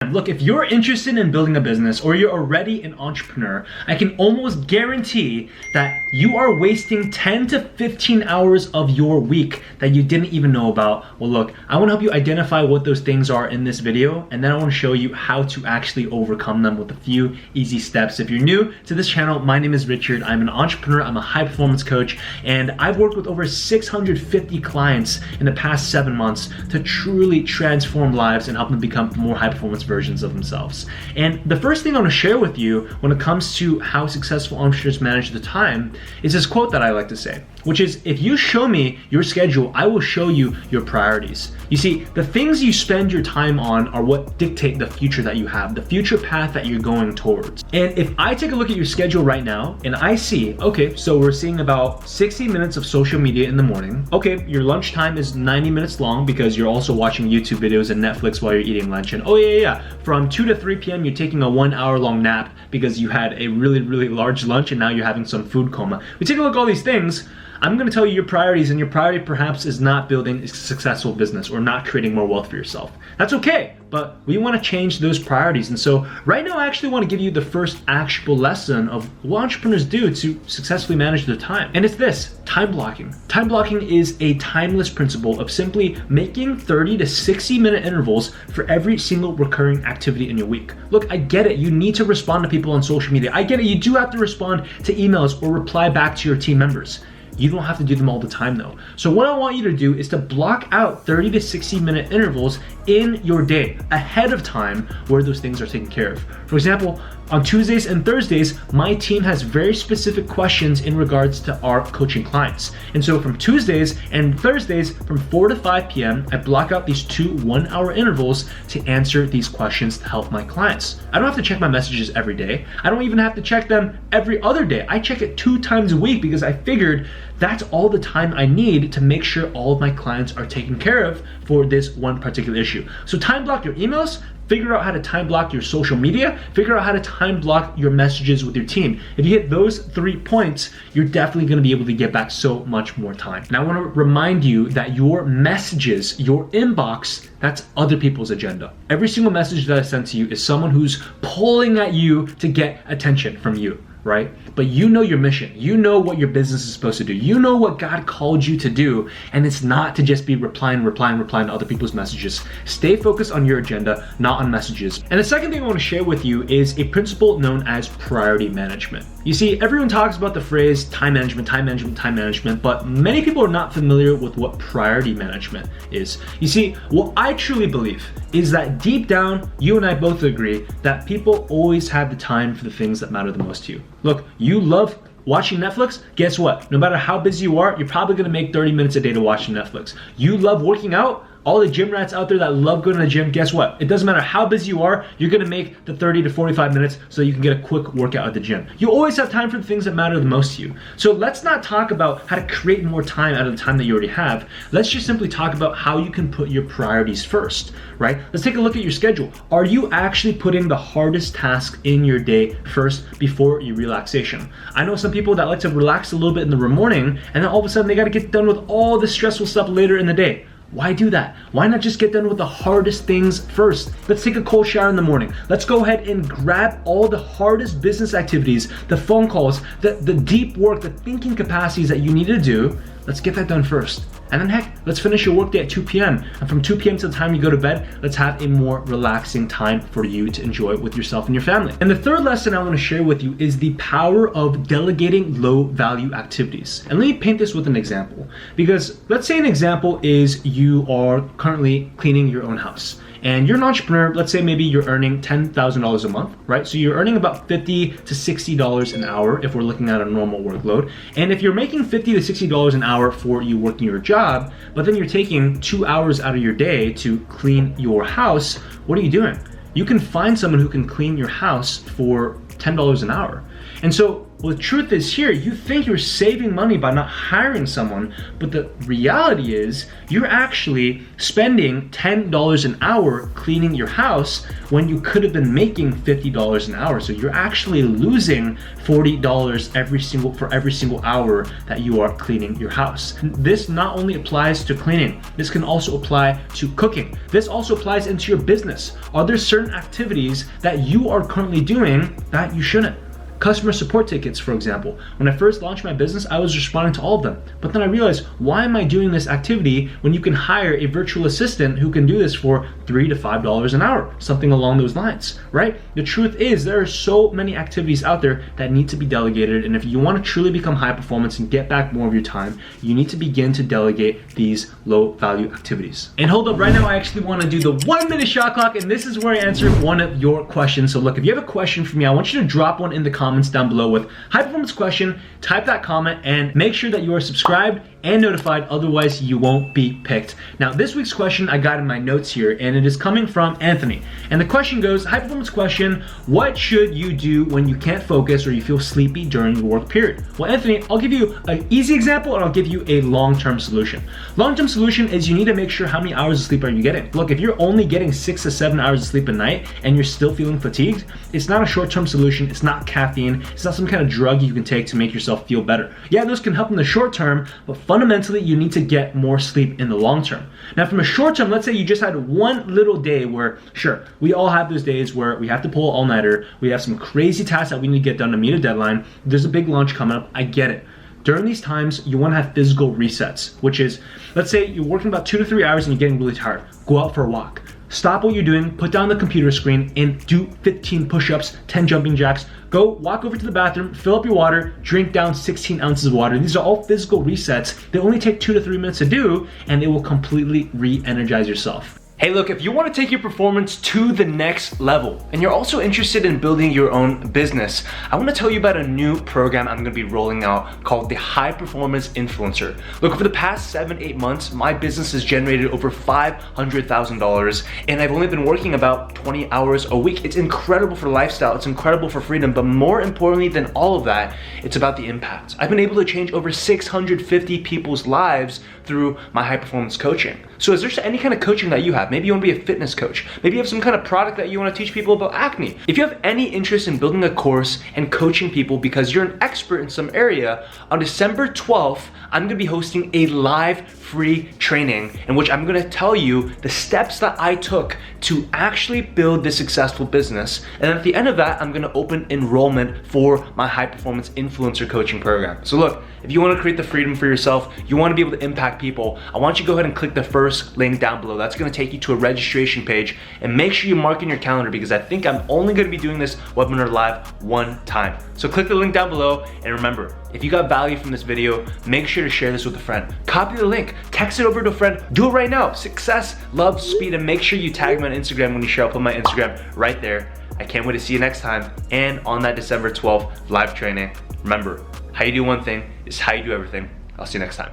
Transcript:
Look, if you're interested in building a business or you're already an entrepreneur, I can almost guarantee that you are wasting 10 to 15 hours of your week that you didn't even know about. Well, look, I want to help you identify what those things are in this video, and then I want to show you how to actually overcome them with a few easy steps. If you're new to this channel, my name is Richard. I'm an entrepreneur, I'm a high performance coach, and I've worked with over 650 clients in the past 7 months to truly transform lives and help them become more high performance versions of themselves. And the first thing I want to share with you when it comes to how successful entrepreneurs manage the time is this quote that I like to say, which is, if you show me your schedule, I will show you your priorities. You see, the things you spend your time on are what dictate the future that you have, the future path that you're going towards. And if I take a look at your schedule right now and I see, okay, so we're seeing about 60 minutes of social media in the morning. Okay, your lunchtime is 90 minutes long because you're also watching YouTube videos and Netflix while you're eating lunch. And oh yeah, from 2 to 3 p.m. you're taking a 1 hour long nap because you had a really large lunch and now you're having some food coma. We take a look at all these things. I'm gonna tell you your priorities, and your priority perhaps is not building a successful business or not creating more wealth for yourself. That's okay, but we wanna change those priorities. And so right now I actually wanna give you the first actionable lesson of what entrepreneurs do to successfully manage their time. And it's this, time blocking. Time blocking is a timeless principle of simply making 30 to 60 minute intervals for every single recurring activity in your week. Look, I get it, you need to respond to people on social media. I get it, you do have to respond to emails or reply back to your team members. You don't have to do them all the time though. So what I want you to do is to block out 30 to 60 minute intervals in your day ahead of time where those things are taken care of. For example, on Tuesdays and Thursdays, my team has very specific questions in regards to our coaching clients. And so from Tuesdays and Thursdays from 4 to 5 p.m., I block out these 2 1-hour intervals to answer these questions to help my clients. I don't have to check my messages every day. I don't even have to check them every other day. I check it 2 times a week because I figured that's all the time I need to make sure all of my clients are taken care of for this one particular issue. So time block your emails, figure out how to time block your social media, figure out how to time block your messages with your team. If you hit those 3 points, you're definitely gonna be able to get back so much more time. And I wanna remind you that your messages, your inbox, that's other people's agenda. Every single message that I send to you is someone who's pulling at you to get attention from you, right? But you know your mission. You know what your business is supposed to do. You know what God called you to do, and it's not to just be replying to other people's messages. Stay focused on your agenda, not on messages. And the second thing I want to share with you is a principle known as priority management. You see, everyone talks about the phrase time management, but many people are not familiar with what priority management is. You see, what I truly believe is that deep down, you and I both agree that people always have the time for the things that matter the most to you. Look, you love watching Netflix, guess what? No matter how busy you are, you're probably gonna make 30 minutes a day to watch Netflix. You love working out, all the gym rats out there that love going to the gym, guess what? It doesn't matter how busy you are, you're gonna make the 30 to 45 minutes so you can get a quick workout at the gym. You always have time for the things that matter the most to you. So let's not talk about how to create more time out of the time that you already have. Let's just simply talk about how you can put your priorities first, right? Let's take a look at your schedule. Are you actually putting the hardest task in your day first before your relaxation? I know some people that like to relax a little bit in the morning and then all of a sudden they gotta get done with all the stressful stuff later in the day. Why do that? Why not just get done with the hardest things first? Let's take a cold shower in the morning. Let's go ahead and grab all the hardest business activities, the phone calls, the deep work, the thinking capacities that you need to do. Let's get that done first. And then heck, let's finish your workday at 2 p.m. And from 2 p.m. to the time you go to bed, let's have a more relaxing time for you to enjoy with yourself and your family. And the third lesson I want to share with you is the power of delegating low value activities. And let me paint this with an example. Because let's say an example is you are currently cleaning your own house. And you're an entrepreneur, let's say maybe you're earning $10,000 a month, right? So you're earning about $50 to $60 an hour if we're looking at a normal workload. And if you're making $50 to $60 an hour for you working your job, but then you're taking 2 hours out of your day to clean your house, what are you doing? You can find someone who can clean your house for $10 an hour. And so Well, the truth is here, you think you're saving money by not hiring someone, but the reality is you're actually spending $10 an hour cleaning your house when you could have been making $50 an hour. So you're actually losing $40 for every single hour that you are cleaning your house. This not only applies to cleaning, this can also apply to cooking. This also applies into your business. Are there certain activities that you are currently doing that you shouldn't? Customer support tickets, for example. When I first launched my business, I was responding to all of them. But then I realized, why am I doing this activity when you can hire a virtual assistant who can do this for $3 to $5 an hour? Something along those lines, right? The truth is, there are so many activities out there that need to be delegated. And if you want to truly become high performance and get back more of your time, you need to begin to delegate these low value activities. And hold up, right now I actually want to do the 1 minute shot clock. And this is where I answer one of your questions. So look, if you have a question for me, I want you to drop one in the comments down below with high performance question, type that comment and make sure that you are subscribed and notified, otherwise you won't be picked. Now this week's question I got in my notes here and it is coming from Anthony. And the question goes, high performance question, what should you do when you can't focus or you feel sleepy during the work period? Well Anthony, I'll give you an easy example and I'll give you a long-term solution. Long-term solution is you need to make sure how many hours of sleep are you getting. Look, if you're only getting 6 to 7 hours of sleep a night and you're still feeling fatigued, it's not a short-term solution, it's not caffeine, it's not some kind of drug you can take to make yourself feel better. Yeah, those can help in the short term, but fundamentally you need to get more sleep in the long term. Now from a short term, let's say you just had one little day where, sure, we all have those days where we have to pull all-nighter, we have some crazy tasks that we need to get done to meet a deadline, there's a big launch coming up, I get it. During these times, you want to have physical resets, which is, let's say you're working about 2 to 3 hours and you're getting really tired. Go out for a walk. Stop what you're doing, put down the computer screen and do 15 push-ups, 10 jumping jacks. Go walk over to the bathroom, fill up your water, drink down 16 ounces of water. These are all physical resets. They only take 2 to 3 minutes to do and they will completely re-energize yourself. Hey look, if you want to take your performance to the next level and you're also interested in building your own business, I want to tell you about a new program I'm going to be rolling out called the High Performance Influencer. Look, over the past 7-8 months, my business has generated over $500,000 and I've only been working about 20 hours a week. It's incredible for lifestyle, it's incredible for freedom, but more importantly than all of that, it's about the impact. I've been able to change over 650 people's lives through my high performance coaching. So is there any kind of coaching that you have? Maybe you want to be a fitness coach. Maybe you have some kind of product that you want to teach people about acne. If you have any interest in building a course and coaching people because you're an expert in some area, on December 12th, I'm going to be hosting a live free training in which I'm going to tell you the steps that I took to actually build this successful business. And at the end of that, I'm going to open enrollment for my high performance influencer coaching program. So look, if you want to create the freedom for yourself, you want to be able to impact people, I want you to go ahead and click the first link down below. That's going to take you to a registration page and make sure you mark in your calendar because I think I'm only going to be doing this webinar live one time. So click the link down below and remember, if you got value from this video, make sure to share this with a friend. Copy the link, text it over to a friend, do it right now. Success, love, speed, and make sure you tag me on Instagram when you share. I'll put my Instagram right there. I can't wait to see you next time and on that December 12th live training. Remember, how you do one thing is how you do everything. I'll see you next time.